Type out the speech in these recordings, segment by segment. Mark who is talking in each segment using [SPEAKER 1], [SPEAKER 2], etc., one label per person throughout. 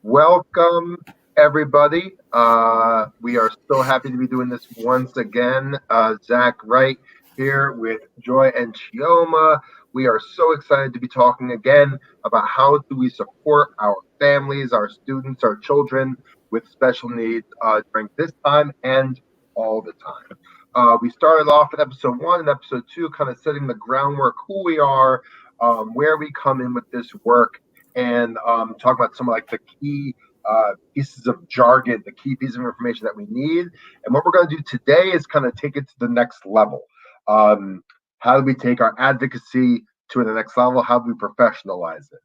[SPEAKER 1] Welcome, everybody. We are so happy to be doing this once again. Zach Wright here with Joy and Chioma. We are so excited to be talking again about how do we support our families, our students, our children with special needs during this time and all the time. We started off in episode one and episode two, kind of setting the groundwork, who we are, where we come in with this work, and talk about some of like the key pieces of jargon, the key pieces of information that we need. And what we're going to do today is kind of take it to the next level. How do we take our advocacy to the next level? How do we professionalize it?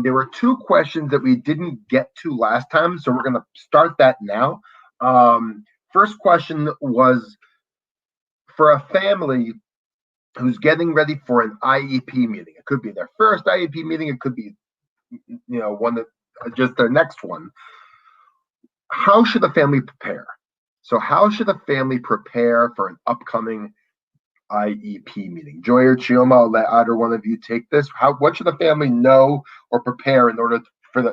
[SPEAKER 1] There were two questions that we didn't get to last time, so we're going to start that now. First question was for a family who's getting ready for an IEP meeting. It could be their first IEP meeting. It could be one that just their next one. How should a family prepare? So how should a family prepare for an upcoming IEP meeting? Joy or Chioma, I'll let either one of you take this. What should a family know or prepare in order to put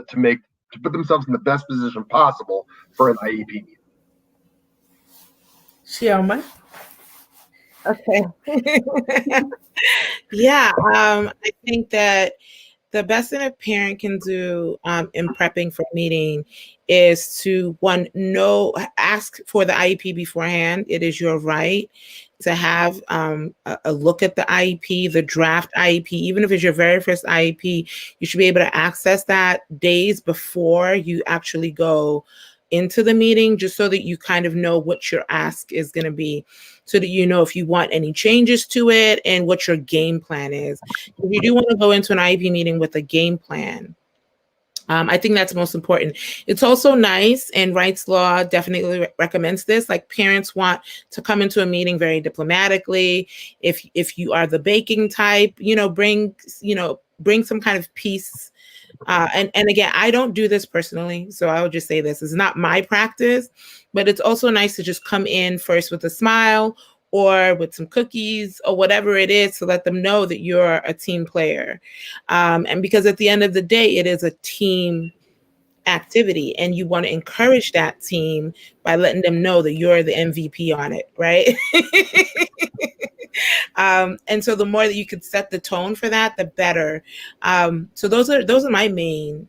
[SPEAKER 1] themselves in the best position possible for an IEP meeting?
[SPEAKER 2] Chioma.
[SPEAKER 3] Okay.
[SPEAKER 2] Yeah, I think that the best thing a parent can do in prepping for a meeting is to ask for the IEP beforehand. It is your right to have a look at the IEP, the draft IEP. Even if it's your very first IEP, you should be able to access that days before you actually go into the meeting, just so that you kind of know what your ask is going to be, so that you know if you want any changes to it and what your game plan is. If you do want to go into an IEP meeting with a game plan, I think that's most important. It's also nice, and Rights Law definitely recommends this. Like, parents want to come into a meeting very diplomatically. If you are the baking type, bring some kind of peace. And again, I don't do this personally, so I would just say this is not my practice, but it's also nice to just come in first with a smile or with some cookies or whatever it is, to let them know that you're a team player. And because at the end of the day, it is a team activity, and you want to encourage that team by letting them know that you're the MVP on it, right? And so the more that you could set the tone for that, the better. So those are my main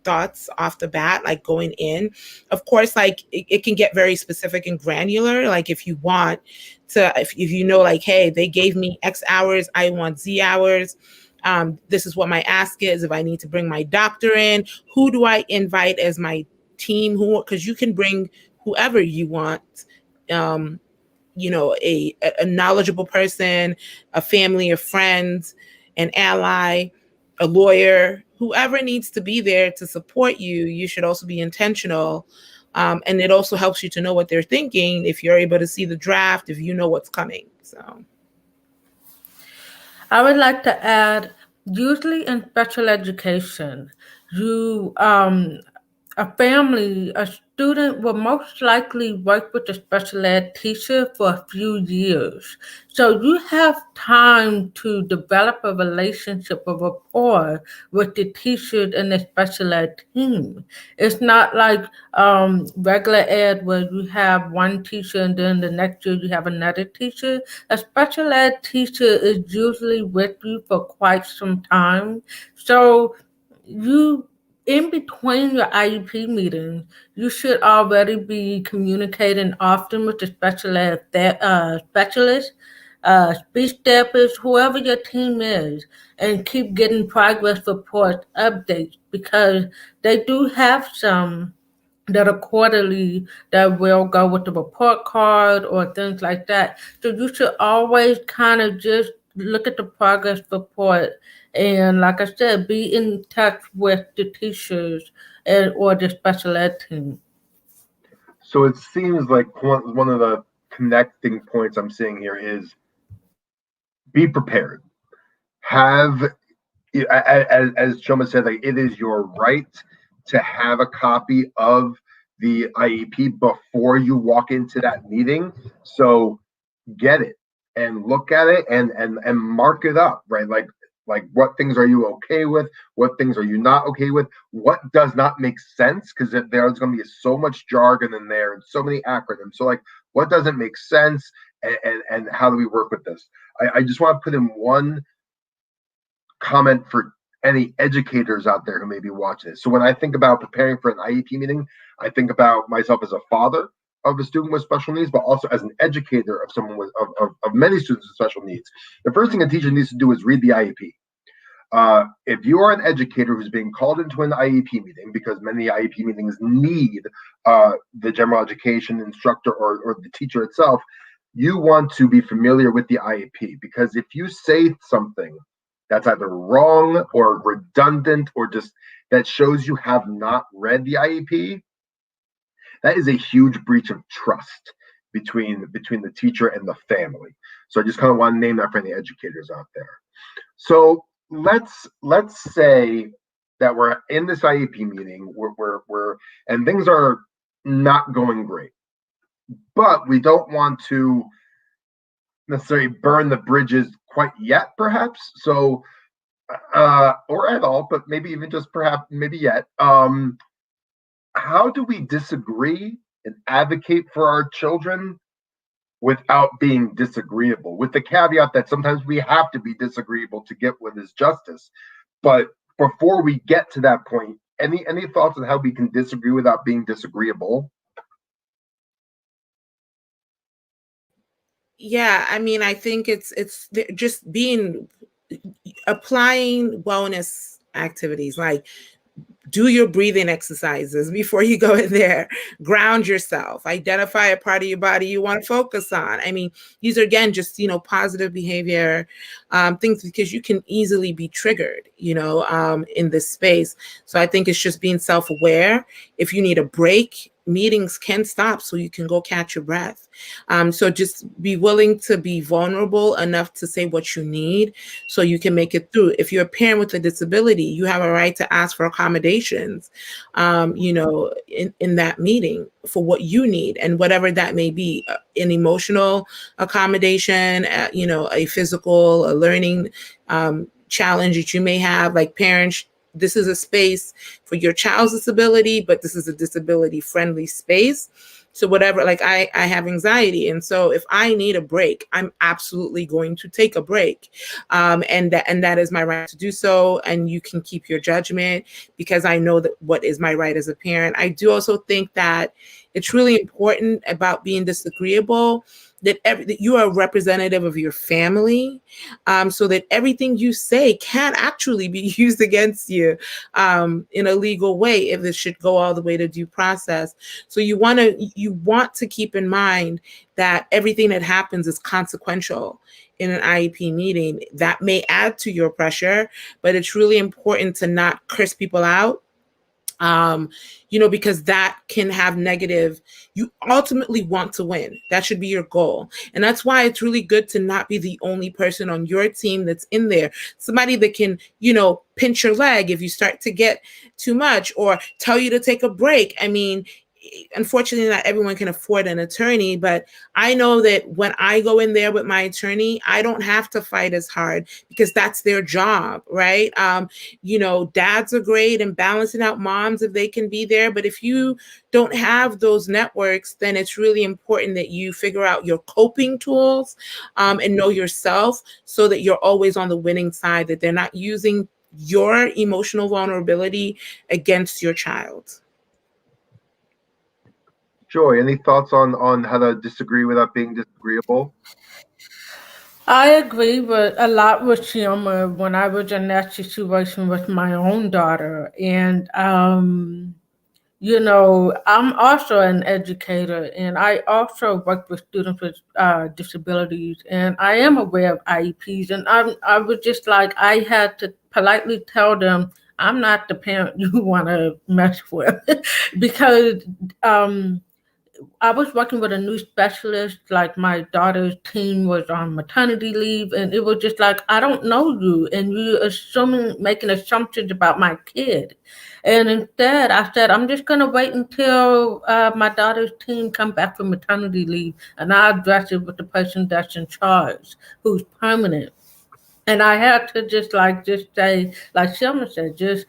[SPEAKER 2] thoughts off the bat, like going in. Of course, like it can get very specific and granular. Like if you want to, if you know, like, hey, they gave me X hours, I want Z hours. This is what my ask is. If I need to bring my doctor in, who do I invite as my team? Because you can bring whoever you want. A knowledgeable person, a family of friends, an ally, a lawyer, whoever needs to be there to support you. You should also be intentional. And it also helps you to know what they're thinking if you're able to see the draft, if you know what's coming. So
[SPEAKER 3] I would like to add, usually in special education, a family, a student will most likely work with a special ed teacher for a few years. So you have time to develop a relationship, a rapport with the teachers and the special ed team. It's not like regular ed where you have one teacher and then the next year you have another teacher. A special ed teacher is usually with you for quite some time. So in between your IEP meetings, you should already be communicating often with the special ed specialist, speech therapist, whoever your team is, and keep getting progress reports, updates, because they do have some that are quarterly that will go with the report card or things like that. So you should always kind of just look at the progress report and, like I said, be in touch with the teachers or the special ed team.
[SPEAKER 1] So it seems like one of the connecting points I'm seeing here is be prepared. Have, as Choma said, like, it is your right to have a copy of the IEP before you walk into that meeting. So get it and look at it and mark it up, right? Like, Like, what things are you okay with? What things are you not okay with? What does not make sense? Because there's going to be so much jargon in there and so many acronyms. So, like, what doesn't make sense? And how do we work with this? I just want to put in one comment for any educators out there who may be watching this. So, when I think about preparing for an IEP meeting, I think about myself as a father of a student with special needs, but also as an educator of someone with of many students with special needs. The first thing a teacher needs to do is read the IEP. If you are an educator who's being called into an IEP meeting, because many IEP meetings need the general education instructor or the teacher itself, you want to be familiar with the IEP, because if you say something that's either wrong or redundant or just that shows you have not read the IEP, that is a huge breach of trust between the teacher and the family. So I just kind of want to name that for any educators out there. So let's say that we're in this IEP meeting, we're and things are not going great, but we don't want to necessarily burn the bridges quite yet, perhaps. So, or at all, but maybe even just perhaps maybe yet. How do we disagree and advocate for our children without being disagreeable, with the caveat that sometimes we have to be disagreeable to get what is justice? But before we get to that point, any thoughts on how we can disagree without being disagreeable?
[SPEAKER 2] Yeah, I mean, I think it's just being applying wellness activities, like do your breathing exercises before you go in there, ground yourself, identify a part of your body you want to focus on. I mean, these are, again, just, positive behavior things, because you can easily be triggered, in this space. So I think it's just being self-aware. If you need a break, meetings can stop so you can go catch your breath. So just be willing to be vulnerable enough to say what you need so you can make it through. If you're a parent with a disability, you have a right to ask for accommodations, in that meeting for what you need, and whatever that may be, an emotional accommodation, a physical, a learning challenge that you may have. Like, parents, this is a space for your child's disability, but this is a disability friendly space. So whatever, like I have anxiety. And so if I need a break, I'm absolutely going to take a break. And that is my right to do so. And you can keep your judgment, because I know that what is my right as a parent. I do also think that it's really important about being disagreeable, that you are a representative of your family, so that everything you say can actually be used against you in a legal way, if it should go all the way to due process. So you want to keep in mind that everything that happens is consequential in an IEP meeting. That may add to your pressure, but it's really important to not curse people out, because that can have negative. You ultimately want to win. That should be your goal. And that's why it's really good to not be the only person on your team that's in there. Somebody that can, pinch your leg if you start to get too much, or tell you to take a break. I mean, unfortunately, not everyone can afford an attorney, but I know that when I go in there with my attorney, I don't have to fight as hard, because that's their job, right? Dads are great and balancing out moms if they can be there. But if you don't have those networks, then it's really important that you figure out your coping tools, and know yourself, so that you're always on the winning side, that they're not using your emotional vulnerability against your child.
[SPEAKER 1] Joy, any thoughts on how to disagree without being disagreeable?
[SPEAKER 3] I agree with a lot with Chioma when I was in that situation with my own daughter. And, I'm also an educator, and I also work with students with disabilities, and I am aware of IEPs. And I was just like, I had to politely tell them, I'm not the parent you want to mess with, because I was working with a new specialist. Like, my daughter's team was on maternity leave, and it was just like, I don't know you, and you making assumptions about my kid. And instead, I said, I'm just gonna wait until my daughter's team come back from maternity leave, and I'll address it with the person that's in charge, who's permanent. And I had to just say, like Chioma said, just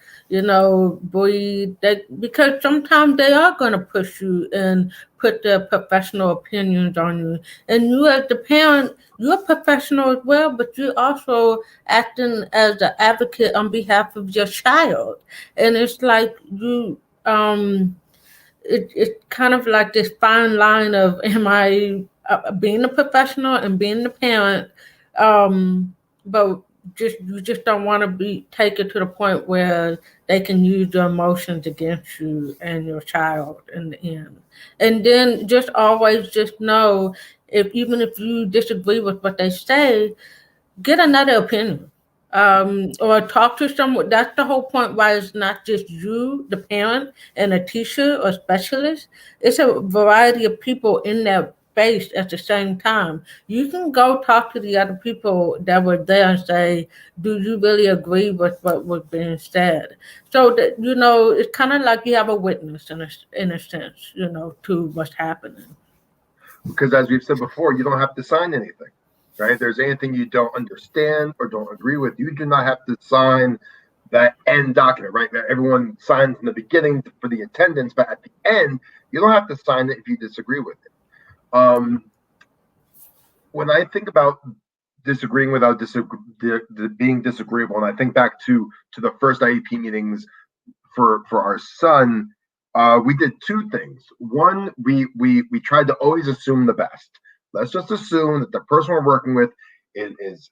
[SPEAKER 3] breathe. Because sometimes they are gonna push you and put their professional opinions on you. And you as the parent, you're a professional as well, but you're also acting as an advocate on behalf of your child. And it's like it's kind of like this fine line of, am I being a professional and being a parent, but you just don't want to be taken to the point where they can use your emotions against you and your child in the end. And then just always just know, if even if you disagree with what they say, get another opinion, or talk to someone. That's the whole point why it's not just you, the parent, and a teacher or specialist. It's a variety of people in that space at the same time. You can go talk to the other people that were there and say, do you really agree with what was being said? So that, it's kind of like you have a witness in a sense, to what's happening.
[SPEAKER 1] Because as we've said before, you don't have to sign anything, right? If there's anything you don't understand or don't agree with, you do not have to sign that end document, right? That everyone signs in the beginning for the attendance, but at the end, you don't have to sign it if you disagree with it. When I think about disagreeing without being disagreeable, and I think back to the first IEP meetings for our son, we did two things. One, we tried to always assume the best. Let's just assume that the person we're working with is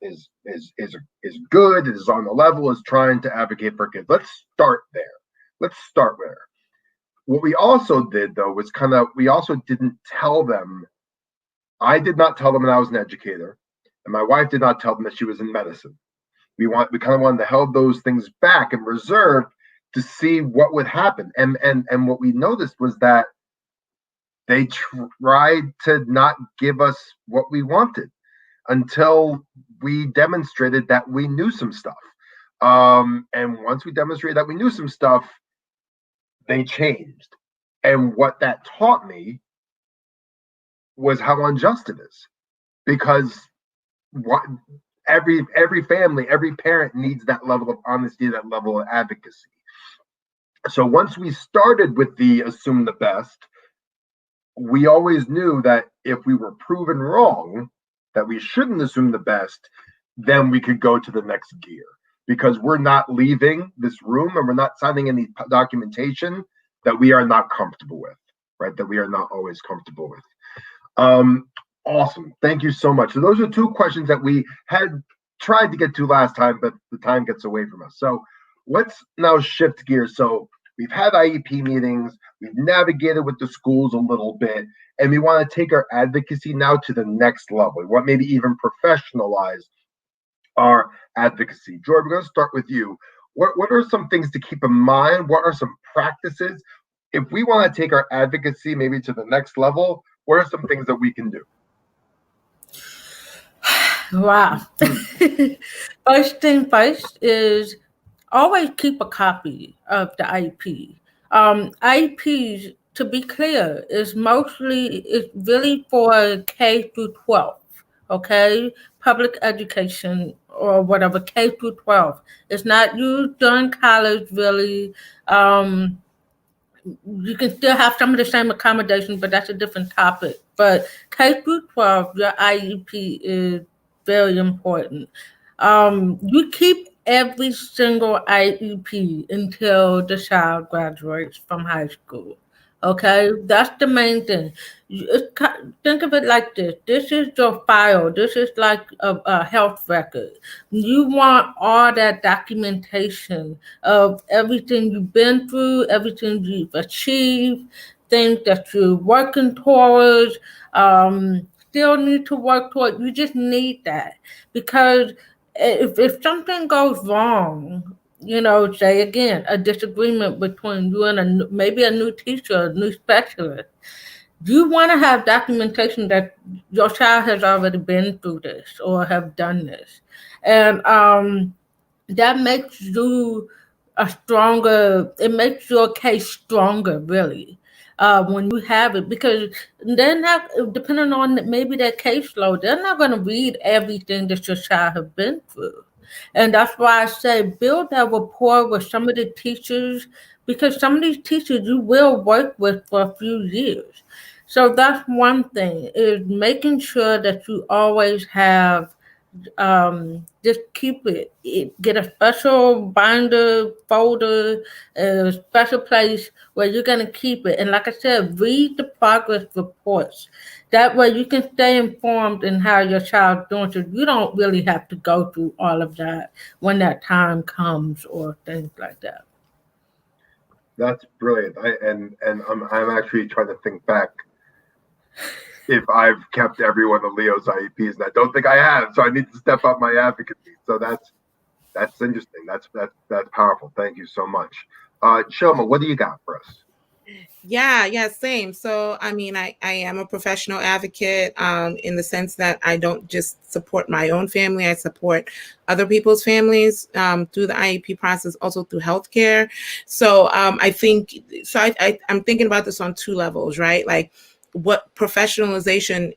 [SPEAKER 1] good, is on the level, is trying to advocate for kids. Let's start there. Let's start there. What we also did though was we also didn't tell them. I did not tell them that I was an educator, and my wife did not tell them that she was in medicine. We kind of wanted to hold those things back and reserve to see what would happen. And what we noticed was that they tried to not give us what we wanted until we demonstrated that we knew some stuff. And once we demonstrated that we knew some stuff, they changed. And what that taught me was how unjust it is, because what every family, every parent needs that level of honesty, that level of advocacy. So once we started with the assume the best, we always knew that if we were proven wrong, that we shouldn't assume the best, then we could go to the next gear, because we're not leaving this room and we're not signing any documentation that we are not comfortable with, right? That we are not always comfortable with. Awesome. Thank you so much. So those are two questions that we had tried to get to last time, but the time gets away from us. So let's now shift gears. So we've had IEP meetings, we've navigated with the schools a little bit, and we want to take our advocacy now to the next level. We want maybe even professionalize our advocacy. Joy, we're going to start with you. What are some things to keep in mind? What are some practices? If we want to take our advocacy maybe to the next level, what are some things that we can do?
[SPEAKER 3] Wow. First thing first is always keep a copy of the IEP. IEPs, to be clear, it's really for K through 12. Okay, public education or whatever, K through 12. It's not used during college, really. You can still have some of the same accommodations, but that's a different topic. But K through 12, your IEP is very important. You keep every single IEP until the child graduates from high school. Okay, that's the main thing. Think of it like this. This is your file. This is like a health record. You want all that documentation of everything you've been through, everything you've achieved, things that you're working towards, still need to work toward. You just need that, because if something goes wrong, say again, a disagreement between you and maybe a new teacher, a new specialist, you want to have documentation that your child has already been through this or have done this. And that makes you it makes your case stronger, really, when you have it, because they're not, depending on maybe their caseload, they're not going to read everything that your child has been through. And that's why I say build that rapport with some of the teachers, because some of these teachers you will work with for a few years. So that's one thing, is making sure that you always have, just keep get a special binder, folder, a special place where you're going to keep it. And like I said, read the progress reports. That way you can stay informed in how your child's doing. So you don't really have to go through all of that when that time comes or things like that.
[SPEAKER 1] That's brilliant. I'm actually trying to think back if I've kept every one of Leo's IEPs, and I don't think I have. So I need to step up my advocacy. So that's interesting. That's powerful. Thank you so much. Chioma, what do you got for us?
[SPEAKER 2] Yeah, same. So, I mean, I am a professional advocate in the sense that I don't just support my own family, I support other people's families through the IEP process, also through healthcare. So, I'm thinking about this on two levels, right? Like what professionalization,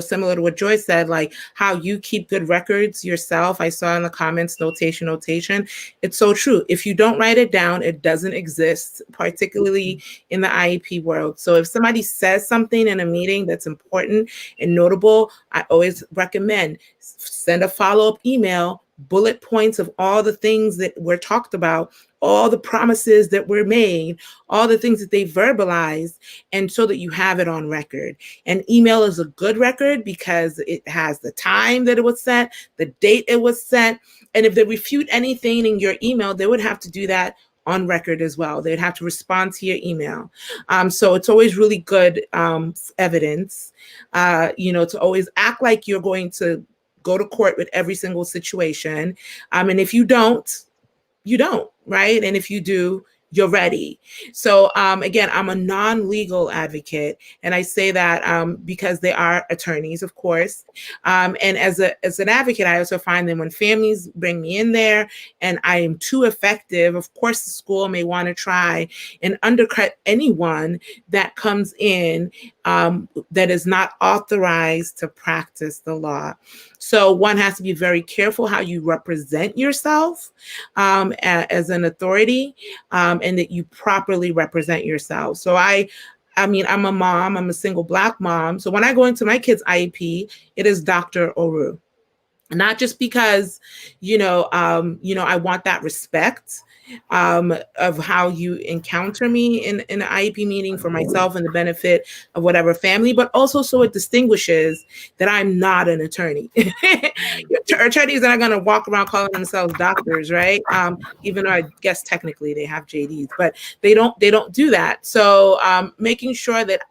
[SPEAKER 2] similar to what Joy said, like how you keep good records yourself. I saw in the comments, notation. It's so true. If you don't write it down, it doesn't exist, particularly in the IEP world. So if somebody says something in a meeting that's important and notable, I always recommend send a follow-up email, bullet points of all the things that were talked about, all the promises that were made, all the things that they verbalized, and so that you have it on record. And email is a good record because it has the time that it was sent, the date it was sent, and if they refute anything in your email, they would have to do that on record as well. They'd have to respond to your email. So it's always really good evidence, to always act like you're going to go to court with every single situation. And if you don't, right? And if you do, you're ready. So again, I'm a non-legal advocate, and I say that because they are attorneys, of course. And as an advocate, I also find that when families bring me in there and I am too effective, of course, the school may want to try and undercut anyone that comes in that is not authorized to practice the law. So one has to be very careful how you represent yourself as an authority, and that you properly represent yourself. So I mean, I'm a mom, I'm a single Black mom. So when I go into my kid's IEP, it is Dr. Oru. Not just because, I want that respect of how you encounter me in an IEP meeting for myself and the benefit of whatever family, but also so it distinguishes that I'm not an attorney. Attorneys are not going to walk around calling themselves doctors, right? Even though I guess technically they have JDs, but they don't do that. So making sure that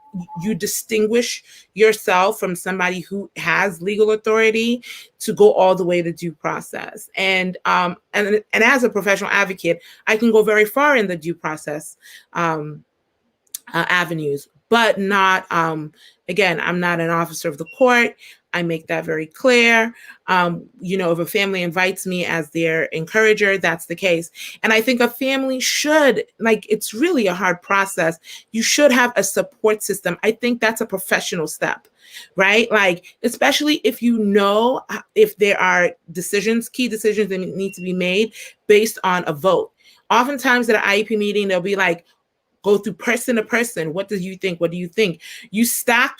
[SPEAKER 2] you distinguish yourself from somebody who has legal authority to go all the way to due process. And as a professional advocate, I can go very far in the due process avenues, but not, again, I'm not an officer of the court. I make that very clear. If a family invites me as their encourager, that's the case. And I think a family should, it's really a hard process. You should have a support system. I think that's a professional step, right? Especially if if there are key decisions that need to be made based on a vote. Oftentimes at an IEP meeting, they'll be like, go through person to person. What do you think? What do you think? You stack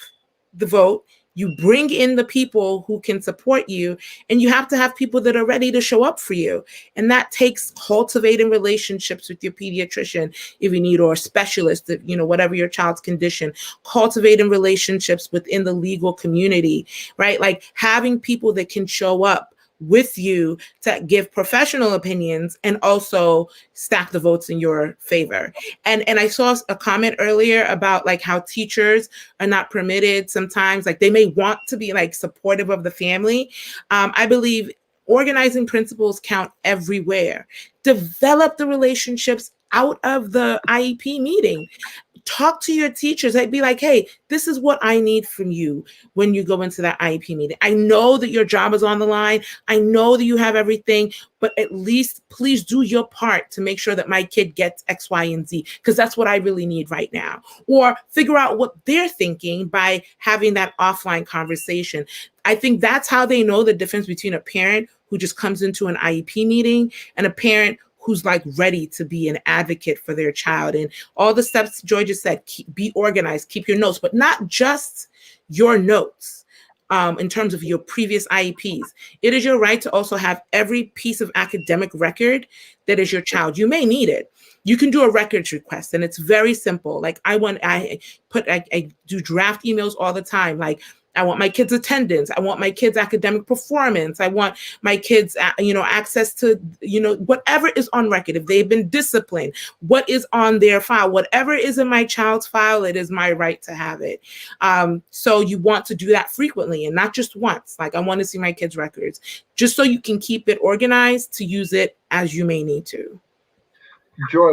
[SPEAKER 2] the vote. You bring in the people who can support you, and you have to have people that are ready to show up for you. And that takes cultivating relationships with your pediatrician, if you need, or a specialist, whatever your child's condition, cultivating relationships within the legal community, right? Like having people that can show up with you to give professional opinions and also stack the votes in your favor. And I saw a comment earlier about how teachers are not permitted sometimes, they may want to be supportive of the family. I believe organizing principles count everywhere. Develop the relationships out of the IEP meeting. Talk to your teachers. I'd be like, hey, this is what I need from you when you go into that IEP meeting. I know that your job is on the line. I know that you have everything, but at least please do your part to make sure that my kid gets X, Y, and Z, because that's what I really need right now. Or figure out what they're thinking by having that offline conversation. I think that's how they know the difference between a parent who just comes into an IEP meeting and a parent who's like ready to be an advocate for their child. And all the steps Joy just said, be organized, keep your notes, but not just your notes. In terms of your previous IEPs, it is your right to also have every piece of academic record that is your child. You may need it. You can do a records request, and it's very simple. Like I do draft emails all the time. Like I want my kids' attendance. I want my kids' academic performance. I want my kids, access to, whatever is on record. If they've been disciplined, what is on their file, whatever is in my child's file, it is my right to have it. So you want to do that frequently and not just once. Like I want to see my kids' records, just so you can keep it organized to use it as you may need to.
[SPEAKER 1] Joy,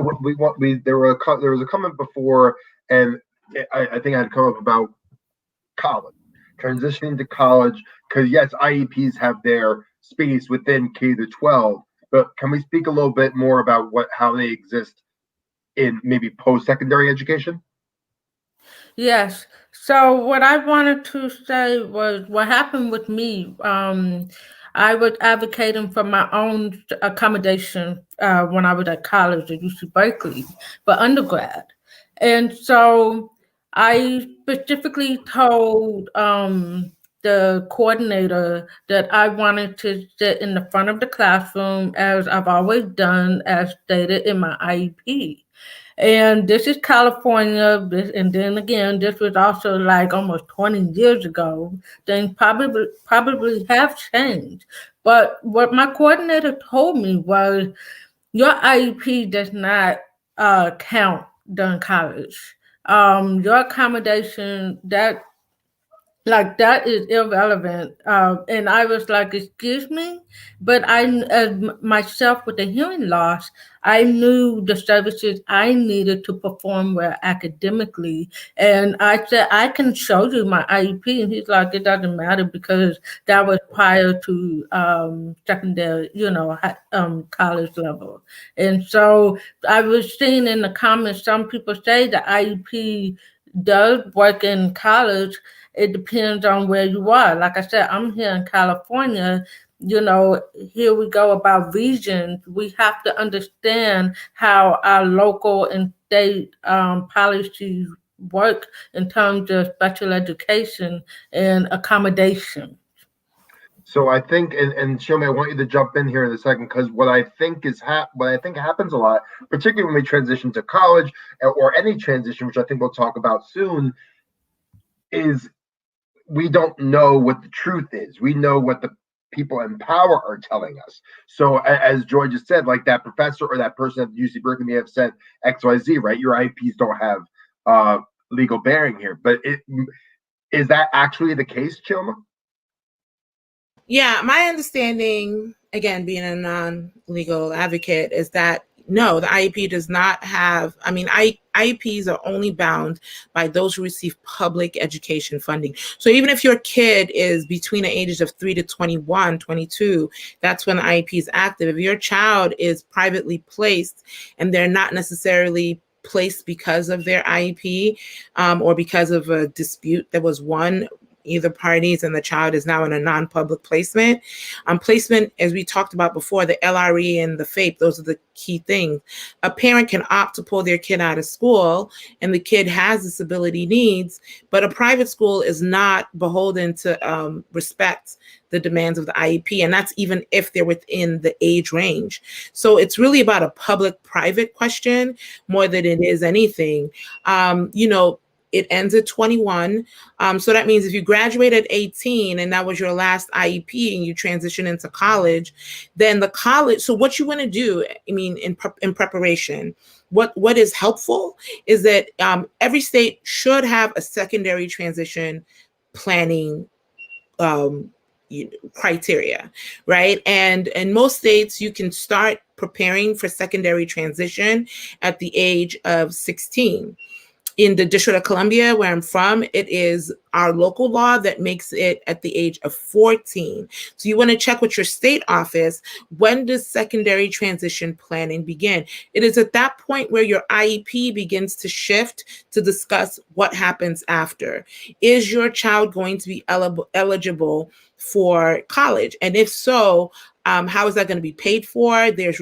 [SPEAKER 1] there was a comment before, and I think I'd come up about college. Transitioning to college, because yes, IEPs have their space within K to 12, but can we speak a little bit more about how they exist in maybe post-secondary education?
[SPEAKER 3] Yes. So what I wanted to say was what happened with me. I was advocating for my own accommodation when I was at college at UC Berkeley for undergrad. And so I specifically told the coordinator that I wanted to sit in the front of the classroom, as I've always done, as stated in my IEP. And this is California, and then again, this was also like almost 20 years ago. Things probably have changed. But what my coordinator told me was, your IEP does not count during college. Your accommodation, that is irrelevant. And I was like, excuse me? But as myself with the hearing loss, I knew the services I needed to perform well academically. And I said, I can show you my IEP. And he's like, it doesn't matter because that was prior to secondary, college level. And so I was seeing in the comments, some people say the IEP does work in college. It depends on where you are. Like I said, I'm here in California. Here we go about regions. We have to understand how our local and state policies work in terms of special education and accommodation.
[SPEAKER 1] So I think, and Chioma, I want you to jump in here in a second, because what I think happens a lot, particularly when we transition to college or any transition, which I think we'll talk about soon, is we don't know what the truth is. We know what the people in power are telling us. So as Joy just said, like that professor or that person at UC Berkeley may have said XYZ, right? Your IEPs don't have legal bearing here. But is that actually the case, Chioma?
[SPEAKER 2] Yeah, my understanding, again, being a non-legal advocate, is that no, the IEP does not have, IEPs are only bound by those who receive public education funding. So even if your kid is between the ages of 3 to 21, 22, that's when the IEP is active. If your child is privately placed and they're not necessarily placed because of their IEP or because of a dispute that was won, either parties, and the child is now in a non-public placement. Placement, as we talked about before, the LRE and the FAPE, those are the key things. A parent can opt to pull their kid out of school and the kid has disability needs, but a private school is not beholden to respect the demands of the IEP, and that's even if they're within the age range. So it's really about a public-private question more than it is anything. It ends at 21. So that means if you graduate at 18 and that was your last IEP and you transition into college, then the college, so what you want to do, in preparation, what is helpful is that every state should have a secondary transition planning criteria, right? And in most states, you can start preparing for secondary transition at the age of 16. In the District of Columbia, where I'm from, it is our local law that makes it at the age of 14. So you want to check with your state office, when does secondary transition planning begin? It is at that point where your IEP begins to shift to discuss what happens after. Is your child going to be eligible for college? And if so, how is that going to be paid for? There's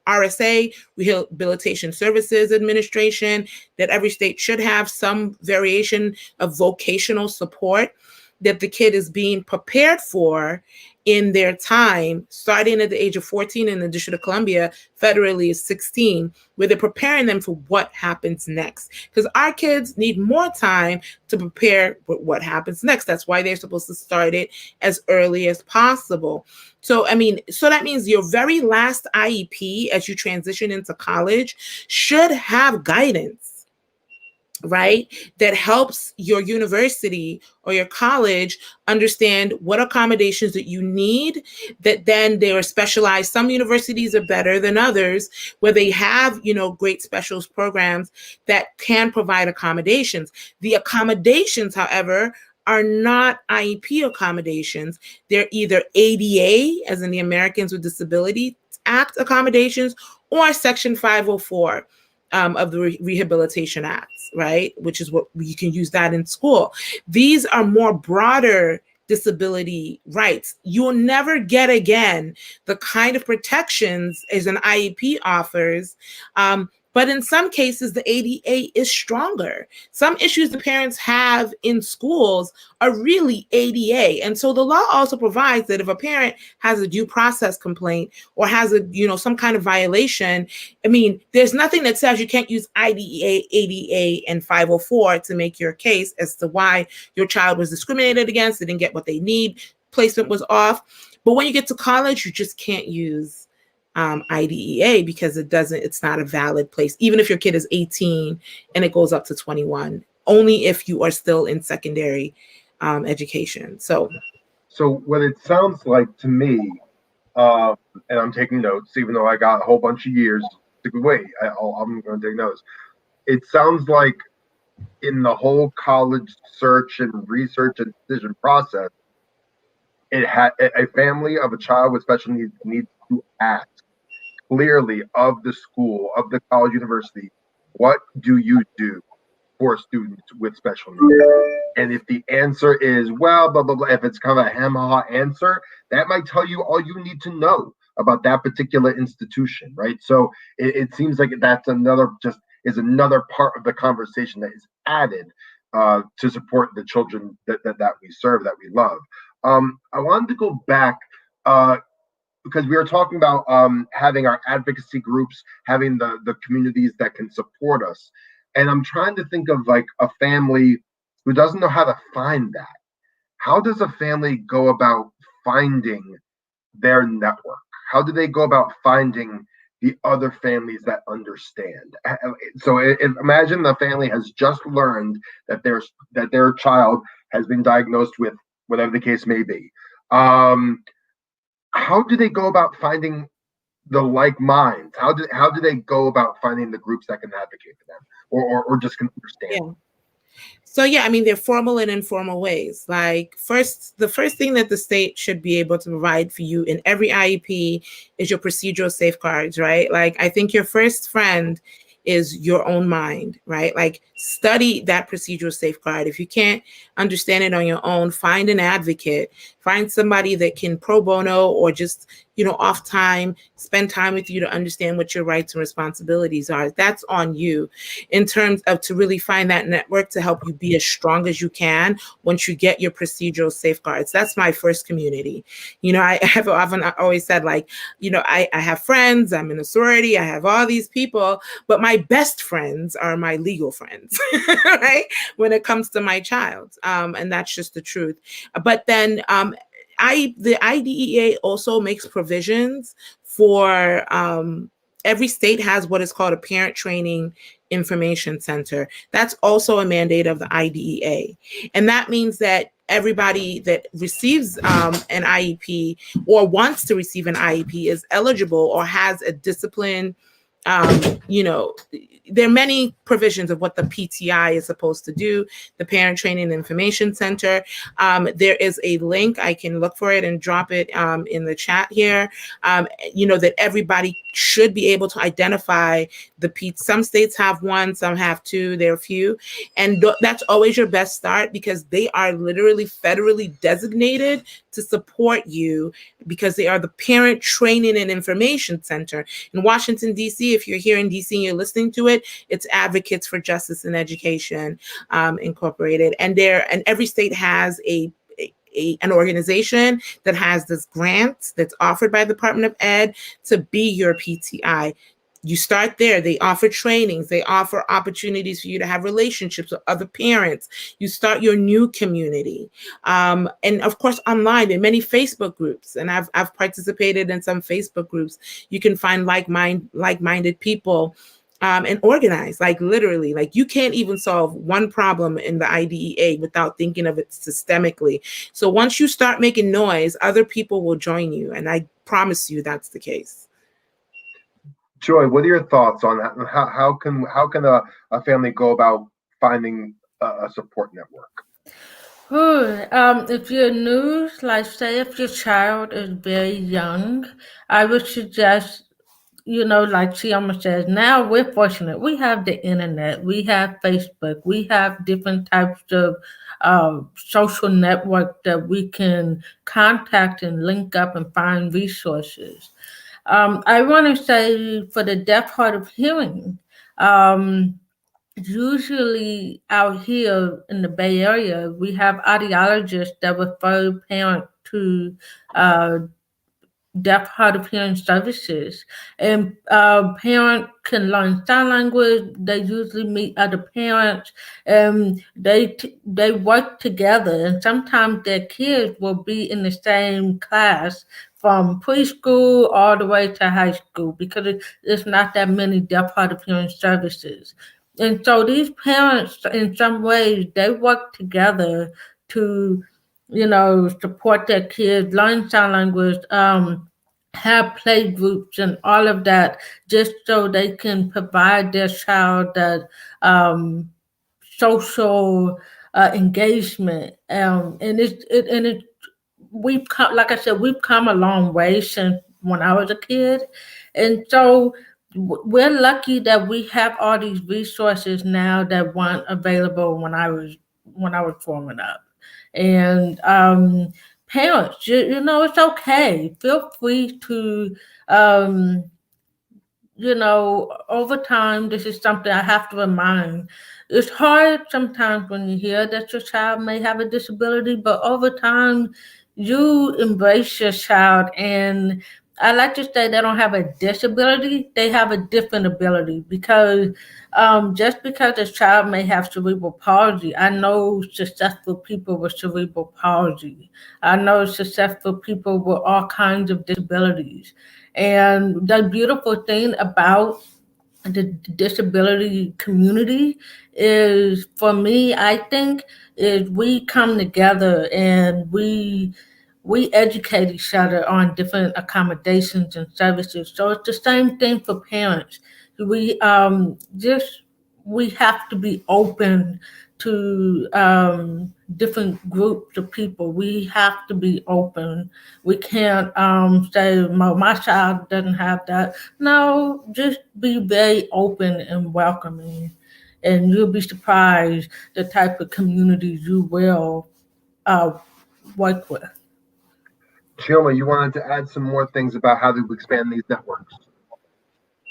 [SPEAKER 2] RSA, Rehabilitation Services Administration, that every state should have some variation of vocational support that the kid is being prepared for in their time, starting at the age of 14 in the District of Columbia, federally is 16, where they're preparing them for what happens next. Because our kids need more time to prepare for what happens next. That's why they're supposed to start it as early as possible. So, so that means your very last IEP as you transition into college should have guidance, right? That helps your university or your college understand what accommodations that you need, that then they are specialized. Some universities are better than others, where they have, great specialist programs that can provide accommodations. The accommodations, however, are not IEP accommodations. They're either ADA, as in the Americans with Disabilities Act accommodations, or Section 504 of the Rehabilitation Acts, right? Which is what you can use that in school. These are more broader disability rights. You'll never get again the kind of protections as an IEP offers. But in some cases, the ADA is stronger. Some issues the parents have in schools are really ADA. And so the law also provides that if a parent has a due process complaint or has some kind of violation, there's nothing that says you can't use IDEA, ADA, and 504 to make your case as to why your child was discriminated against, they didn't get what they need, placement was off. But when you get to college, you just can't use IDEA because it's not a valid place, even if your kid is 18 and it goes up to 21, only if you are still in secondary education. So
[SPEAKER 1] what it sounds like to me, and I'm taking notes, even though I got a whole bunch of years to wait, I'm going to take notes. It sounds like in the whole college search and research and decision process, it had a family of a child with special needs needs to ask clearly of the school, of the college, university, what do you do for students with special needs? And if the answer is, well, blah, blah, blah, if it's kind of a ham-ha answer, that might tell you all you need to know about that particular institution, right? So it seems like that's another part of the conversation that is added to support the children that we serve, that we love. I wanted to go back because we were talking about having our advocacy groups, having the communities that can support us. And I'm trying to think of like a family who doesn't know how to find that. How does a family go about finding their network? How do they go about finding the other families that understand? So imagine the family has just learned that their child has been diagnosed with whatever the case may be. How do they go about finding the like minds? How do they go about finding the groups that can advocate for them or just can understand?
[SPEAKER 2] Yeah. So there are formal and informal ways. Like the first thing that the state should be able to provide for you in every IEP is your procedural safeguards, right? Like I think your first friend is your own mind, right? Like study that procedural safeguard. If you can't understand it on your own, find an advocate, find somebody that can pro bono or just, off time, spend time with you to understand what your rights and responsibilities are. That's on you in terms of to really find that network to help you be as strong as you can once you get your procedural safeguards. That's my first community. I have often always said, like, I have friends, I'm in a sorority, I have all these people, but my best friends are my legal friends, right? When it comes to my child. And that's just the truth. But then the IDEA also makes provisions for every state has what is called a parent training information center. That's also a mandate of the IDEA. And that means that everybody that receives an IEP or wants to receive an IEP is eligible or has a discipline you know, there are many provisions of what the PTI is supposed to do, the Parent Training Information Center. There is a link. I can look for it and drop it in the chat here. You know, that everybody should be able to identify the some states have one, some have two, there are few. And that's always your best start, because they are literally federally designated to support you, because they are the Parent Training and Information Center. In Washington, D.C., if you're here in D.C. and you're listening to it, it's Advocates for Justice and Education Incorporated. And every state has an organization that has this grant that's offered by the Department of Ed to be your PTI. You start there. They offer trainings. They offer opportunities for you to have relationships with other parents. You start your new community. And of course, online, there are many Facebook groups, and I've participated in some Facebook groups. You can find like-minded people and organize, like literally, like you can't even solve one problem in the IDEA without thinking of it systemically. So once you start making noise, other people will join you. And I promise you that's the case.
[SPEAKER 1] Joy, what are your thoughts on that? How can a family go about finding a support network?
[SPEAKER 3] If you're new, like say if your child is very young, I would suggest, you know, like Chioma says, now we're fortunate. We have the internet, we have Facebook, we have different types of social network that we can contact and link up and find resources. I want to say for the deaf, hard of hearing, usually out here in the Bay Area, we have audiologists that refer parents to deaf, hard of hearing services, and parents can learn sign language. They usually meet other parents, and they work together. And sometimes their kids will be in the same class from preschool all the way to high school, because it's not that many deaf, hard of hearing services. And so these parents, in some ways, they work together to, you know, support their kids, learn sign language, have play groups and all of that, just so they can provide their child that social engagement. And we've come, like I said, we've come a long way since when I was a kid, and so we're lucky that we have all these resources now that weren't available when I was growing up. And parents, you know, it's okay. Feel free to, you know, over time, this is something I have to remind. It's hard sometimes when you hear that your child may have a disability, but over time, you embrace your child. And I like to say they don't have a disability, they have a different ability, because just because a child may have cerebral palsy, I know successful people with cerebral palsy. I know successful people with all kinds of disabilities. And the beautiful thing about the disability community is, for me, I think, is we come together and we educate each other on different accommodations and services. So it's the same thing for parents. We just we have to be open to different groups of people. We have to be open. We can't say, "No, my child doesn't have that." No, just be very open and welcoming, and you'll be surprised the type of communities you will work with.
[SPEAKER 1] Chioma, you wanted to add some more things about how to expand these networks.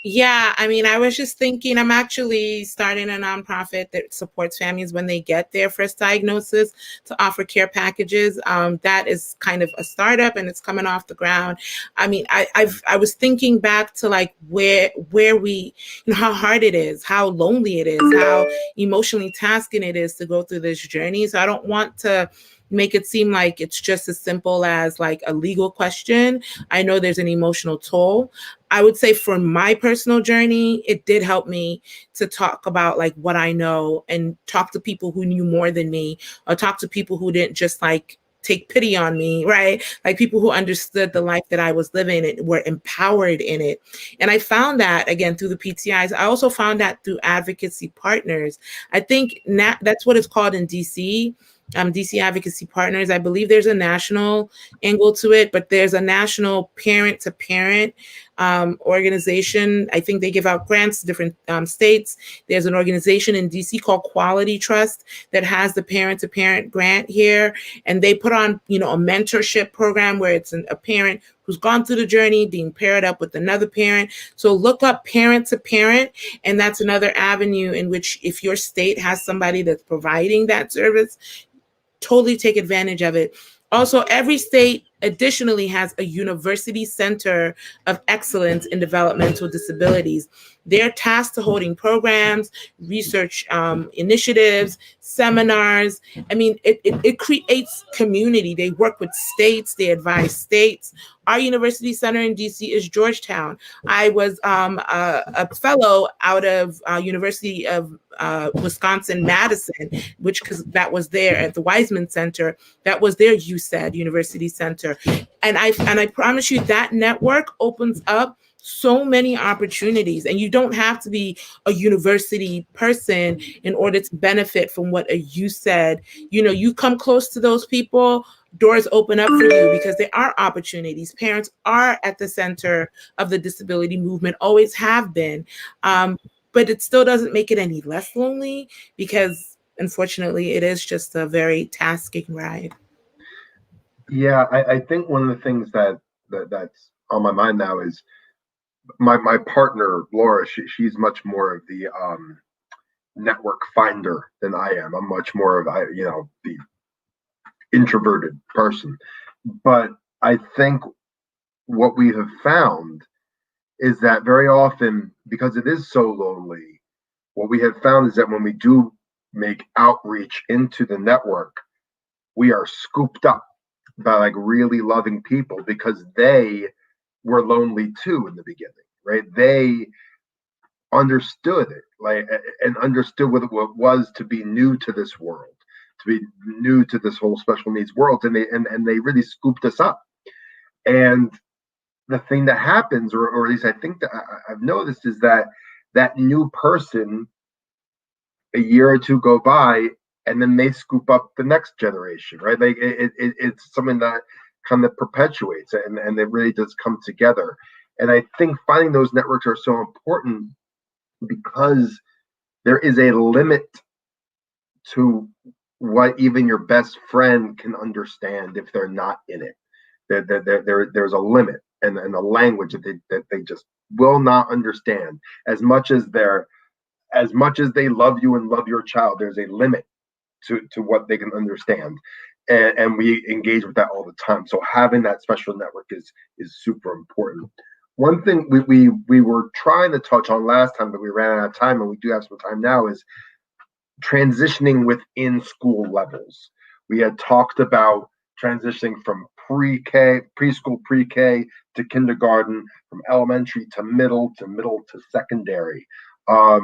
[SPEAKER 2] Yeah, I mean, I was just thinking, I'm actually starting a nonprofit that supports families when they get their first diagnosis to offer care packages. That is kind of a startup, and it's coming off the ground. I mean, I was thinking back to like where we, you know, how hard it is, how lonely it is, how emotionally tasking it is to go through this journey. So I don't want to make it seem like it's just as simple as like a legal question. I know there's an emotional toll. I would say for my personal journey, it did help me to talk about like what I know and talk to people who knew more than me, or talk to people who didn't just like take pity on me, right? Like people who understood the life that I was living and were empowered in it. And I found that again through the PTIs. I also found that through advocacy partners. I think that's what it's called in DC. DC Advocacy Partners. I believe there's a national angle to it, but there's a national parent to parent organization. I think they give out grants to different states. There's an organization in DC called Quality Trust that has the parent to parent grant here. And they put on, a mentorship program where it's a parent who's gone through the journey being paired up with another parent. So look up parent to parent. And that's another avenue in which if your state has somebody that's providing that service, totally take advantage of it. Also, every state additionally has a university center of excellence in developmental disabilities. They're tasked to holding programs, research initiatives, seminars. I mean, it creates community. They work with states, they advise states. Our university center in DC is Georgetown. I was a fellow out of University of Wisconsin-Madison, because that was there at the Weizmann Center. That was their USAID University Center. And I promise you that network opens up so many opportunities, and you don't have to be a university person in order to benefit from what a USAID. You come close to those people, doors open up for you because there are opportunities. Parents are at the center of the disability movement, always have been. But it still doesn't make it any less lonely because unfortunately it is just a very tasking ride.
[SPEAKER 1] Yeah, I think one of the things that's on my mind now is my partner Laura. She's much more of the network finder than I am. I'm much more of the introverted person. But I think what we have found is that very often, because it is so lonely, what we have found is that when we do make outreach into the network, we are scooped up by like really loving people because they were lonely too in the beginning, right? They understood it, like, and understood what it was to be new to this world, to be new to this whole special needs world, and they really scooped us up. And the thing that happens, or at least I think that I've noticed, is that new person, a year or two go by, and then they scoop up the next generation, right? Like it's something that kind of perpetuates it, and it really does come together. And I think finding those networks are so important because there is a limit to what even your best friend can understand if they're not in it. There's a limit, and a language that they just will not understand. As much as they love you and love your child, there's a limit to what they can understand. And we engage with that all the time. So having that special network is super important. One thing we were trying to touch on last time, but we ran out of time, and we do have some time now, is transitioning within school levels. We had talked about transitioning from preschool, pre-K to kindergarten, from elementary to middle to secondary. I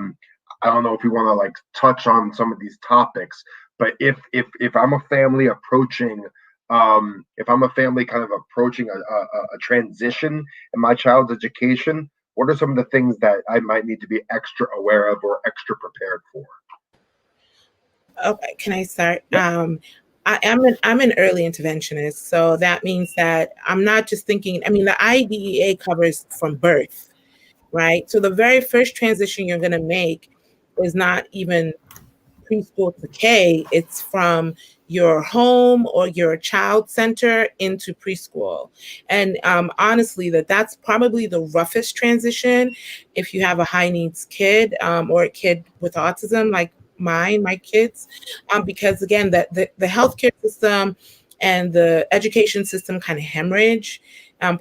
[SPEAKER 1] don't know if you want to like touch on some of these topics, but if I'm a family approaching, if I'm a family kind of approaching a transition in my child's education, what are some of the things that I might need to be extra aware of or extra prepared for?
[SPEAKER 2] Okay, can I start?
[SPEAKER 1] Yep.
[SPEAKER 2] I'm an early interventionist, so that means that I'm not just thinking. I mean, the IDEA covers from birth, right? So the very first transition you're going to make is not even preschool to K. It's from your home or your child center into preschool. And honestly, that's probably the roughest transition if you have a high needs kid or a kid with autism like my kids, because again, the healthcare system and the education system kind of hemorrhage,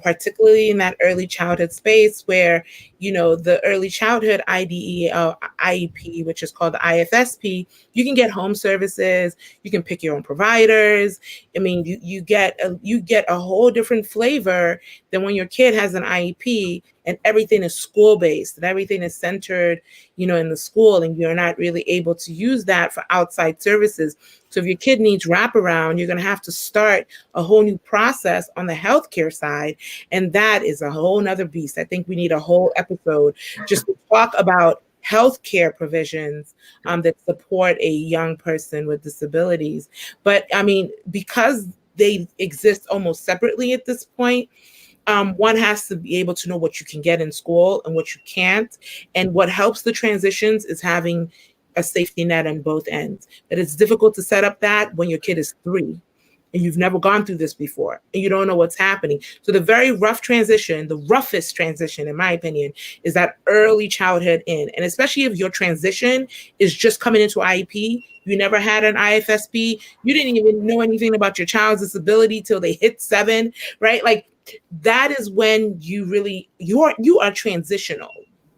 [SPEAKER 2] particularly in that early childhood space where, the early childhood IEP, which is called the IFSP, you can get home services, you can pick your own providers. I mean, you get a whole different flavor than when your kid has an IEP and everything is school based and everything is centered, in the school, and you're not really able to use that for outside services. So if your kid needs wraparound, you're going to have to start a whole new process on the healthcare side. And that is a whole nother beast. I think we need a whole episode just to talk about healthcare provisions that support a young person with disabilities. But I mean, because they exist almost separately at this point, one has to be able to know what you can get in school and what you can't. And what helps the transitions is having a safety net on both ends. But it's difficult to set up that when your kid is 3 and you've never gone through this before and you don't know what's happening. So the very rough transition, the roughest transition, in my opinion, is that early childhood in. And especially if your transition is just coming into IEP, you never had an IFSP, you didn't even know anything about your child's disability till they hit 7, right? Like that is when you are transitional,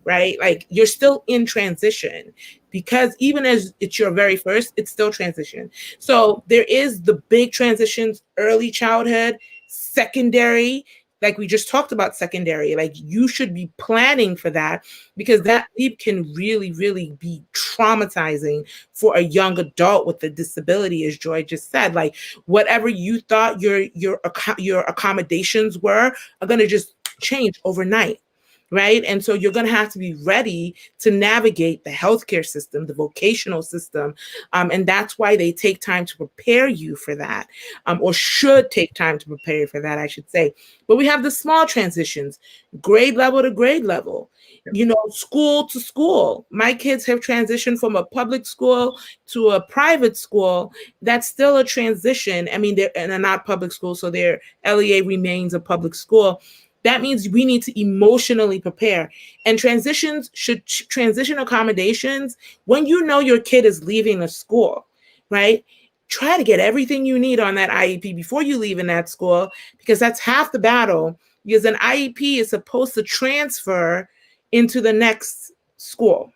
[SPEAKER 2] right? Like you're still in transition, because even as it's your very first, it's still transition. So there is the big transitions, early childhood, secondary, like we just talked about secondary. Like you should be planning for that, because that leap can really, really be traumatizing for a young adult with a disability, as Joy just said. Like whatever you thought your accommodations were are going to just change overnight. Right. And so you're going to have to be ready to navigate the healthcare system, the vocational system. And that's why they take time to prepare you for that, or should take time to prepare you for that, I should say. But we have the small transitions, grade level to grade level, school to school. My kids have transitioned from a public school to a private school. That's still a transition. I mean, they're not public school, so their LEA remains a public school. That means we need to emotionally prepare. And transition accommodations, when you know your kid is leaving a school, right? Try to get everything you need on that IEP before you leave in that school, because that's half the battle. Because an IEP is supposed to transfer into the next school,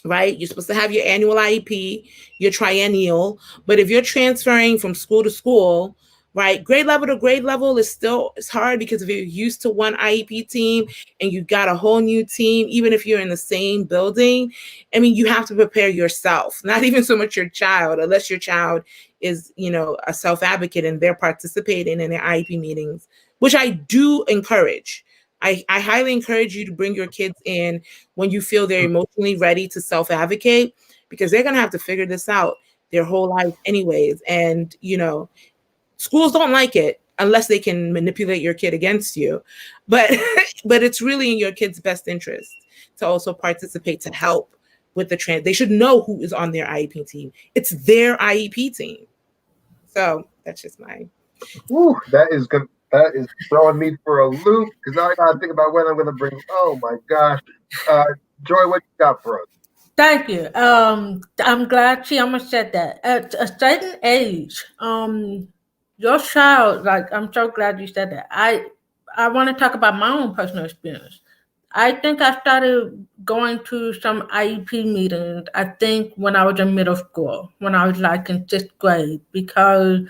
[SPEAKER 2] right? You're supposed to have your annual IEP, your triennial. But if you're transferring from school to school, right, grade level to grade level it's hard, because if you're used to one IEP team and you've got a whole new team, even if you're in the same building, I mean, you have to prepare yourself, not even so much your child, unless your child is, a self-advocate and they're participating in their IEP meetings, which I do encourage. I highly encourage you to bring your kids in when you feel they're emotionally ready to self-advocate, because they're going to have to figure this out their whole life anyways. And, schools don't like it unless they can manipulate your kid against you. But but it's really in your kid's best interest to also participate, to help with the they should know who is on their IEP team. It's their IEP team. So that's just my.
[SPEAKER 1] Woo, that is throwing me for a loop, because now I gotta think about when I'm gonna bring. Oh my gosh, Joy, what you got for us?
[SPEAKER 3] Thank you. I'm glad Chioma said that. At a certain age, your child, like, I'm so glad you said that. I want to talk about my own personal experience. I think I started going to some IEP meetings, I think when I was in middle school, when I was like in 6th grade, because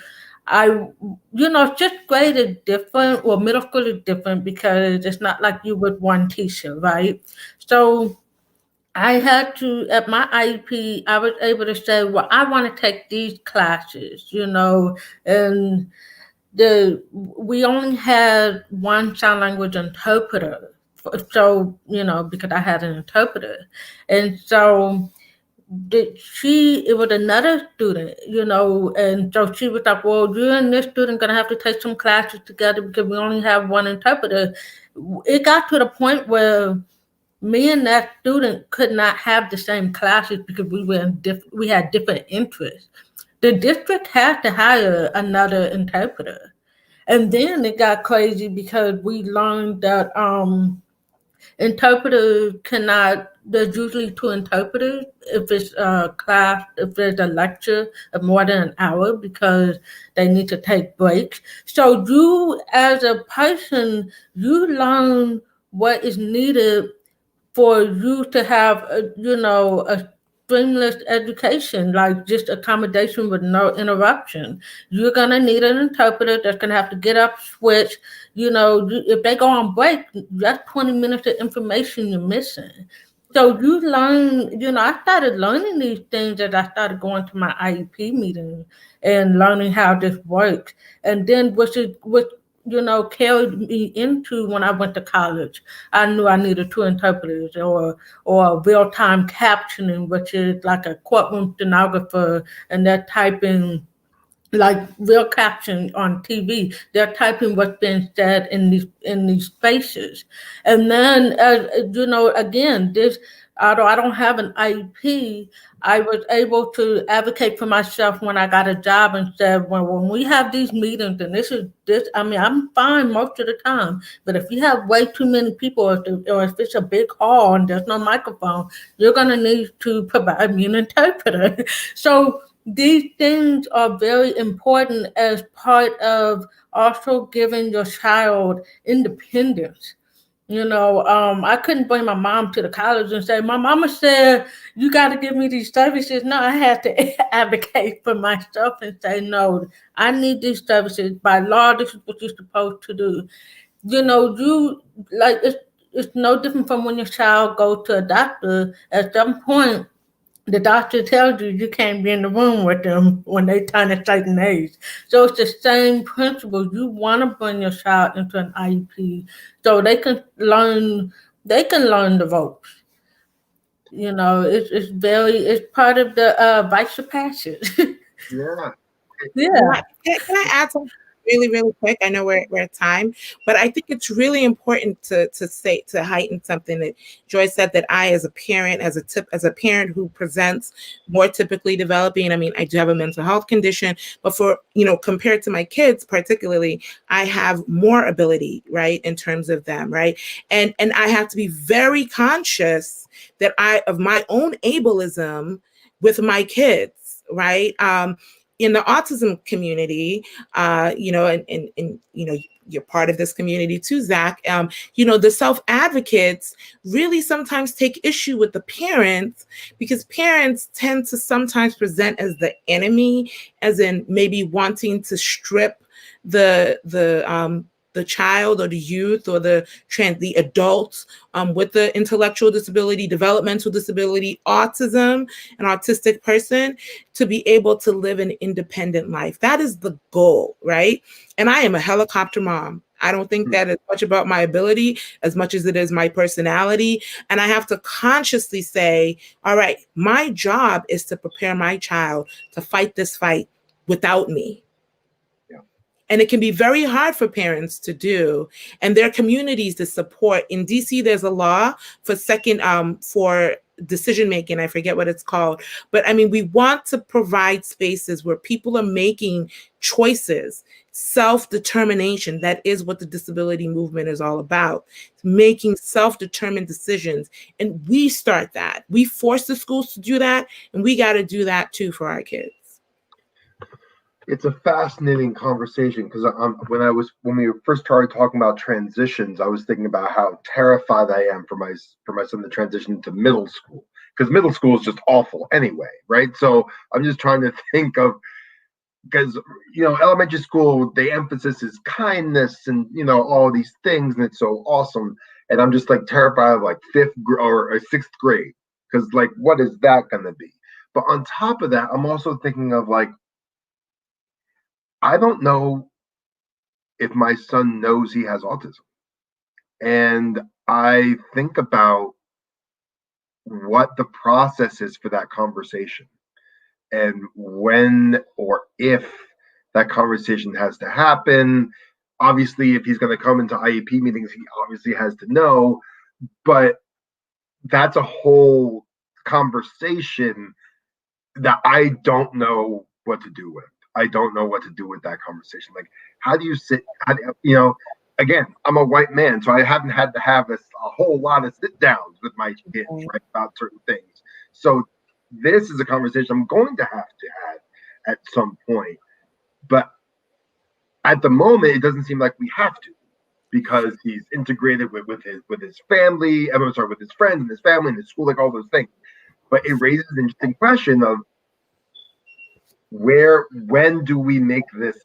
[SPEAKER 3] sixth grade is different, or middle school is different, because it's not like you with one teacher, right? So I had to, at my IEP, I was able to say, well, I want to take these classes, and we only had one sign language interpreter. So, because I had an interpreter. And so it was another student, and so she was like, well, you and this student going to have to take some classes together because we only have one interpreter. It got to the point where me and that student could not have the same classes because we had different interests. The district had to hire another interpreter. And then it got crazy because we learned that interpreters cannot, there's usually 2 interpreters if it's a class, if there's a lecture of more than an hour, because they need to take breaks. So you, as a person, you learn what is needed for you to have a streamless education, like just accommodation with no interruption. You're gonna need an interpreter that's gonna have to get up, switch. If they go on break, that's 20 minutes of information you're missing. So you learn, I started learning these things as I started going to my IEP meeting and learning how this works. And then which carried me into when I went to college. I knew I needed two interpreters or real time captioning, which is like a courtroom stenographer, and they're typing like real caption on TV. They're typing what's being said in these spaces, and then again, this although I don't have an IEP, I was able to advocate for myself when I got a job and said, well, when we have these meetings, and this is this, I mean, I'm fine most of the time, but if you have way too many people, or if it's a big hall and there's no microphone, you're gonna need to provide me an interpreter. So these things are very important as part of also giving your child independence. I couldn't bring my mom to the college and say, my mama said you got to give me these services. No, I had to advocate for myself and say, no, I need these services. By law, this is what you're supposed to do. You like it's no different from when your child go to a doctor. At some point, the doctor tells you you can't be in the room with them when they turn a certain age. So it's the same principle. You want to bring your child into an IEP so they can learn the ropes. It's part of the rites of passage.
[SPEAKER 1] Yeah.
[SPEAKER 3] Yeah.
[SPEAKER 2] Can I add something really, really quick? I know we're at time, but I think it's really important to heighten something that Joy said, that I, as a parent, as a parent who presents more typically developing. I mean, I do have a mental health condition, but for compared to my kids, particularly, I have more ability, right, in terms of them, right, and I have to be very conscious that of my own ableism with my kids, right. In the autism community, and you're part of this community too, Zach. The self advocates really sometimes take issue with the parents, because parents tend to sometimes present as the enemy, as in maybe wanting to strip the child or the youth or the adults with the intellectual disability, developmental disability, autism, an autistic person, to be able to live an independent life. That is the goal, right? And I am a helicopter mom. I don't think that is much about my ability as much as it is my personality. And I have to consciously say, all right, my job is to prepare my child to fight this fight without me. And it can be very hard for parents to do, and there are communities to support. In DC, there's a law for decision making. I forget what it's called, but I mean, we want to provide spaces where people are making choices, self-determination. That is what the disability movement is all about, making self-determined decisions. And we start that. We force the schools to do that, and we got to do that too for our kids.
[SPEAKER 1] It's a fascinating conversation, because when we first started talking about transitions, I was thinking about how terrified I am for my son to transition to middle school, because middle school is just awful anyway, right? So I'm just trying to think of, because elementary school, the emphasis is kindness and all these things, and it's so awesome, and I'm just like terrified of like sixth grade, because like, what is that going to be? But on top of that, I'm also thinking of like, I don't know if my son knows he has autism. And I think about what the process is for that conversation, and when or if that conversation has to happen. Obviously, if he's going to come into IEP meetings, he obviously has to know, but that's a whole conversation that I don't know what to do with. I don't know what to do with that conversation. Like, how do you sit? Again, I'm a white man, so I haven't had to have a whole lot of sit downs with my kids, right, about certain things. So this is a conversation I'm going to have to have at some point. But at the moment, it doesn't seem like we have to, because he's integrated with his family. I'm sorry, with his friends and his family and his school, like all those things. But it raises an interesting question of when do we make this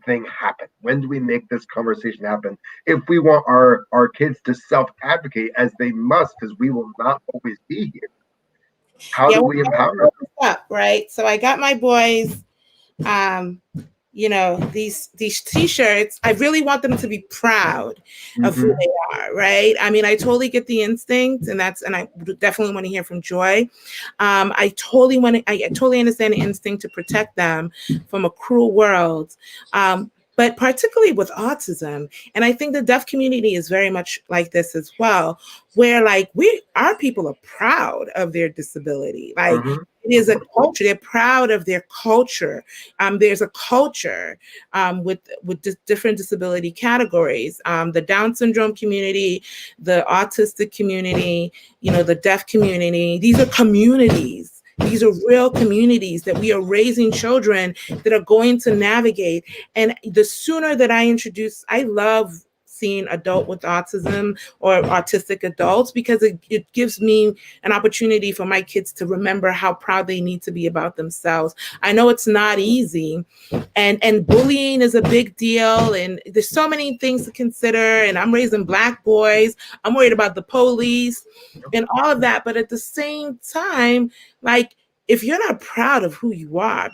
[SPEAKER 1] thing happen? When do we make this conversation happen? If we want our kids to self-advocate, as they must, because we will not always be here. How
[SPEAKER 2] Yeah,
[SPEAKER 1] do
[SPEAKER 2] well,
[SPEAKER 1] we
[SPEAKER 2] I
[SPEAKER 1] empower
[SPEAKER 2] wrote
[SPEAKER 1] them?
[SPEAKER 2] this up, right? So I got my boys, these t-shirts. I really want them to be proud of who
[SPEAKER 1] Mm-hmm.
[SPEAKER 2] they are, right? I mean, I totally get the instinct, and I definitely want to hear from Joy. I totally understand the instinct to protect them from a cruel world. But particularly with autism, and I think the deaf community is very much like this as well, where like our people are proud of their disability. Like
[SPEAKER 1] Mm-hmm.
[SPEAKER 2] it is a culture. They're proud of their culture. There's a culture with different disability categories. The Down syndrome community, the autistic community, the deaf community. These are communities. These are real communities that we are raising children that are going to navigate. And the sooner that I love seeing adult with autism or autistic adults, because it gives me an opportunity for my kids to remember how proud they need to be about themselves. I know it's not easy, and bullying is a big deal, and there's so many things to consider, and I'm raising Black boys. I'm worried about the police and all of that, but at the same time, like, if you're not proud of who you are,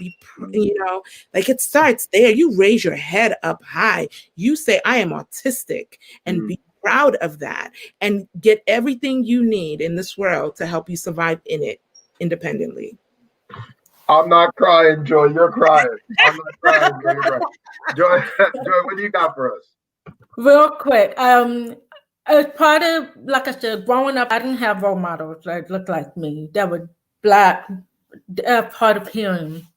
[SPEAKER 2] like, it starts there. You raise your head up high. You say, I am autistic, and be proud of that, and get everything you need in this world to help you survive in it independently.
[SPEAKER 1] I'm not crying, Joy. You're crying. I'm not crying, Joy. You're crying. Joy, Joy, what do you got for us?
[SPEAKER 3] Real quick, as part of, like I said, growing up, I didn't have role models that looked like me that were Black, hard of hearing.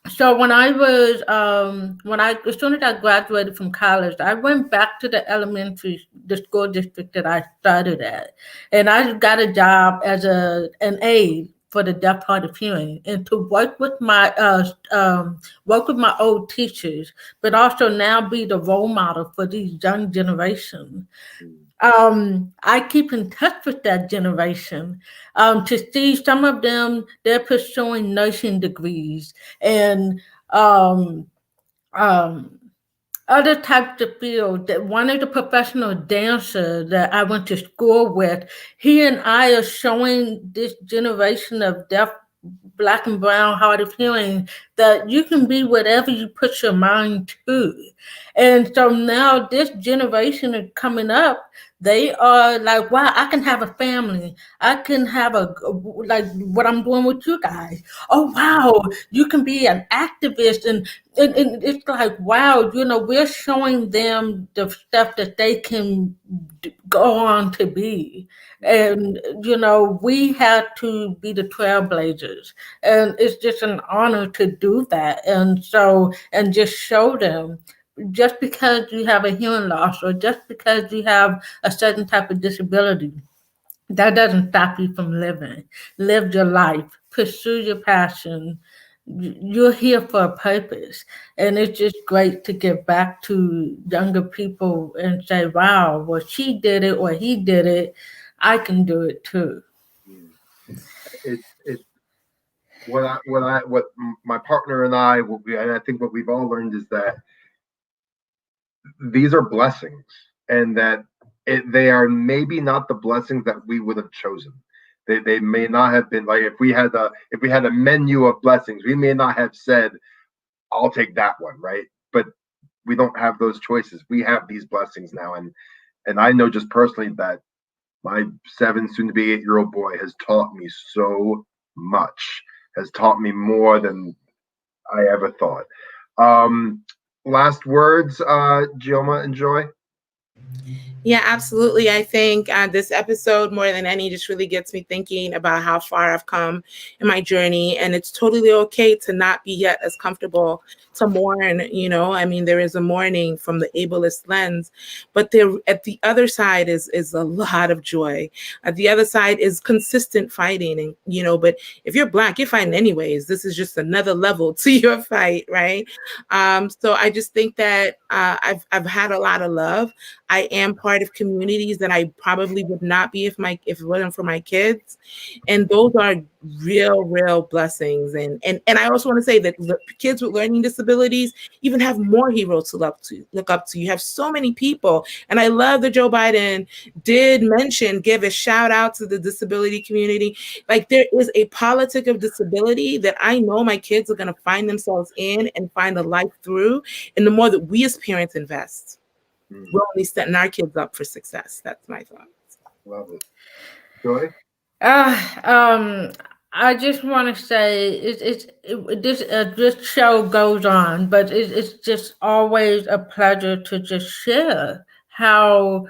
[SPEAKER 3] So when I was, as soon as I graduated from college, I went back to the school district that I started at, and I got a job as an aide for the deaf hard of hearing, and to work with my old teachers, but also now be the role model for these young generations. I keep in touch with that generation, to see some of them, they're pursuing nursing degrees and um, um, other types of fields. That one of the professional dancers that I went to school with, he and I are showing this generation of deaf, Black and brown, hard of hearing, that you can be whatever you put your mind to. And so now this generation is coming up, they are like, wow, I can have a family. I can have like what I'm doing with you guys. Oh, wow, you can be an activist. And it's like, wow, we're showing them the stuff that they can go on to be. And, we had to be the trailblazers. And it's just an honor to do that. And just show them, just because you have a hearing loss or just because you have a certain type of disability, that doesn't stop you from living. Live your life, pursue your passion. You're here for a purpose. And it's just great to get back to younger people and say, wow, well, she did it or he did it. I can do it too.
[SPEAKER 1] It's what my partner and I will be, and I think what we've all learned is that these are blessings, and that they are maybe not the blessings that we would have chosen. They may not have been, like, if we had a menu of blessings, we may not have said, I'll take that one, right? But we don't have those choices. We have these blessings now, and I know just personally that my soon to be 8-year-old boy has taught me so much, has taught me more than I ever thought. Last words, Chioma and Joy?
[SPEAKER 2] Yeah, absolutely. I think this episode, more than any, just really gets me thinking about how far I've come in my journey. And it's totally okay to not be yet as comfortable to mourn. I mean, there is a mourning from the ableist lens, but there at the other side is a lot of joy. At the other side is consistent fighting. And, but if you're Black, you're fighting anyways. This is just another level to your fight, right? So I just think that I've had a lot of love. I am part part of communities that I probably would not be if it wasn't for my kids. And those are real blessings. And I also want to say that kids with learning disabilities even have more heroes to look up to. You have so many people. And I love that Joe Biden did give a shout out to the disability community. Like, there is a politic of disability that I know my kids are going to find themselves in and find a life through. And the more that we as parents invest, we're only setting our kids up for success. That's my thought.
[SPEAKER 1] Love it. Joy?
[SPEAKER 3] I just want to say this show goes on, but it's just always a pleasure to just share how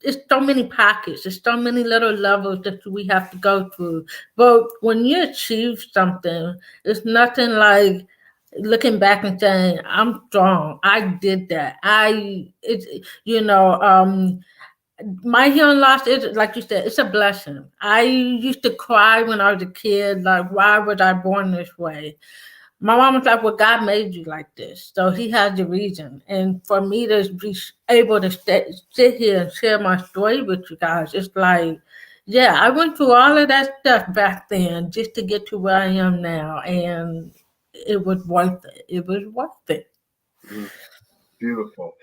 [SPEAKER 3] it's so many pockets, there's so many little levels that we have to go through. But when you achieve something, it's nothing like looking back and saying, I'm strong, I did that. My hearing loss is, like you said, it's a blessing. I used to cry when I was a kid, like, why was I born this way? My mom was like, well, God made you like this, so he has a reason. And for me to be able to sit here and share my story with you guys, it's like, yeah, I went through all of that stuff back then just to get to where I am now, and it was worth it. It was worth it.
[SPEAKER 1] Beautiful.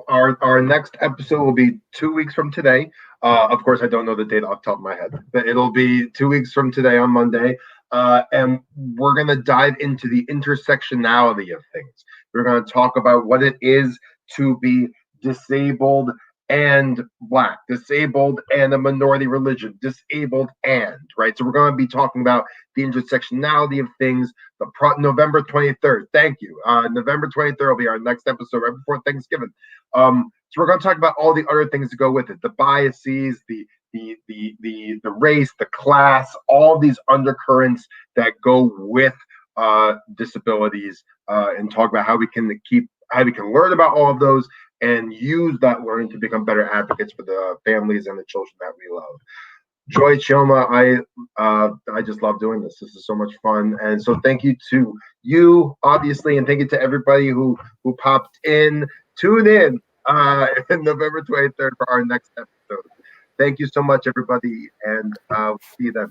[SPEAKER 1] Our next episode will be 2 weeks from today. Of course, I don't know the date off the top of my head, but it'll be 2 weeks from today on Monday. And we're going to dive into the intersectionality of things. We're going to talk about what it is to be disabled and Black, disabled and a minority religion, disabled and, right? So we're going to be talking about the intersectionality of things. November 23rd. Thank you. November 23rd will be our next episode right before Thanksgiving. So we're going to talk about all the other things that go with it, the biases, the race, the class, all these undercurrents that go with disabilities, and talk about how we can learn about all of those and use that learning to become better advocates for the families and the children that we love. Joy, Chioma, I just love doing this. This is so much fun, and so thank you to you, obviously, and thank you to everybody who popped in. Tune in November 23rd for our next episode. Thank you so much, everybody, and see you then.